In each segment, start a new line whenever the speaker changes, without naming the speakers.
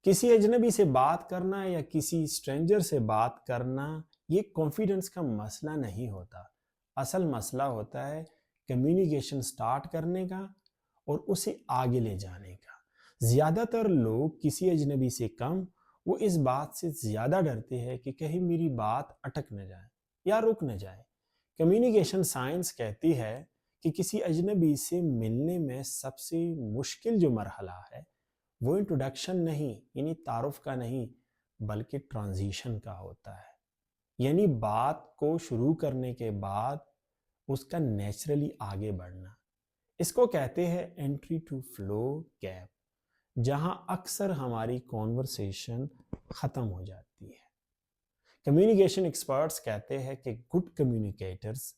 किसी अजनबी से बात करना या किसी स्ट्रेंजर से बात करना ये कॉन्फिडेंस का मसला नहीं होता। असल मसला होता है कम्युनिकेशन स्टार्ट करने का और उसे आगे ले जाने का। ज़्यादातर लोग किसी अजनबी से कम वो इस बात से ज़्यादा डरते हैं कि कहीं मेरी बात अटक न जाए या रुक न जाए। कम्युनिकेशन साइंस कहती है कि किसी अजनबी से मिलने में सबसे मुश्किल जो मरहला है वो इंट्रोडक्शन नहीं यानी तारुफ का नहीं बल्कि ट्रांजिशन का होता है। यानी बात को शुरू करने के बाद उसका नेचुरली आगे बढ़ना। इसको कहते हैं एंट्री टू फ्लो गैप, जहां अक्सर हमारी कॉन्वर्सेशन खत्म हो जाती है। कम्युनिकेशन एक्सपर्ट्स कहते हैं कि गुड कम्युनिकेटर्स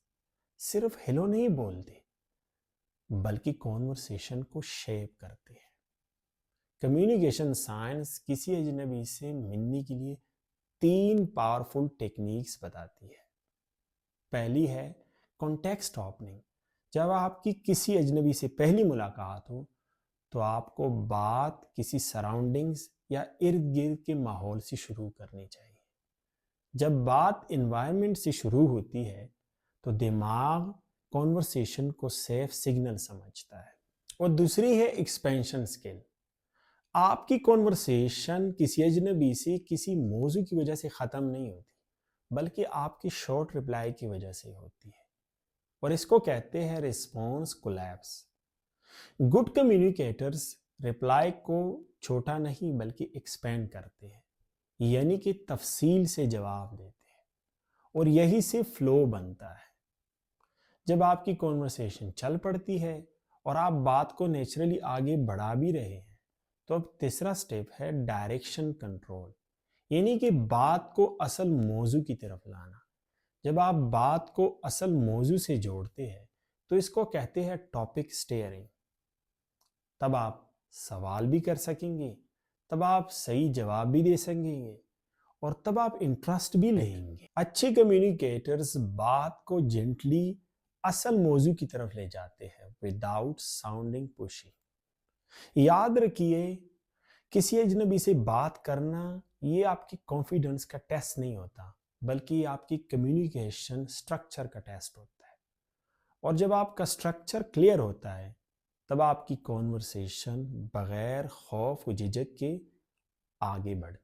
सिर्फ हेलो नहीं बोलते बल्कि कॉन्वर्सेशन को शेप करते हैं। कम्युनिकेशन साइंस किसी अजनबी से मिलने के लिए 3 पावरफुल टेक्निक्स बताती है। पहली है कॉन्टेक्स्ट ओपनिंग। जब आपकी किसी अजनबी से पहली मुलाकात हो तो आपको बात किसी सराउंडिंग्स या इर्द गिर्द के माहौल से शुरू करनी चाहिए। जब बात इन्वायरमेंट से शुरू होती है तो दिमाग कॉन्वर्सेशन को सेफ सिग्नल समझता है। और दूसरी है एक्सपेंशन स्किल। आपकी कॉन्वर्सेशन किसी अजनबी से किसी मौजू की वजह से ख़त्म नहीं होती बल्कि आपकी शॉर्ट रिप्लाई की वजह से होती है और इसको कहते हैं response collapse. Good communicators reply को छोटा नहीं बल्कि एक्सपेंड करते हैं, यानी कि तफसील से जवाब देते हैं और यही से फ्लो बनता है। जब आपकी कॉन्वर्सेशन चल पड़ती है और आप बात को नेचुरली आगे बढ़ा भी रहे हैं तो अब तीसरा स्टेप है डायरेक्शन कंट्रोल, यानी कि बात को असल मौजू की तरफ लाना। जब आप बात को असल मौजू से जोड़ते हैं तो इसको कहते हैं टॉपिक स्टीयरिंग। तब आप सवाल भी कर सकेंगे, तब आप सही जवाब भी दे सकेंगे और तब आप इंटरेस्ट भी लेंगे। अच्छे कम्युनिकेटर्स बात को जेंटली असल मौजू की तरफ ले जाते हैं विदाउट साउंडिंग पुशी। याद रखिए, किसी अजनबी से बात करना ये आपकी कॉन्फिडेंस का टेस्ट नहीं होता बल्कि आपकी कम्युनिकेशन स्ट्रक्चर का टेस्ट होता है। और जब आपका स्ट्रक्चर क्लियर होता है तब आपकी कॉन्वर्सेशन बगैर खौफ व झिझक के आगे बढ़ती है।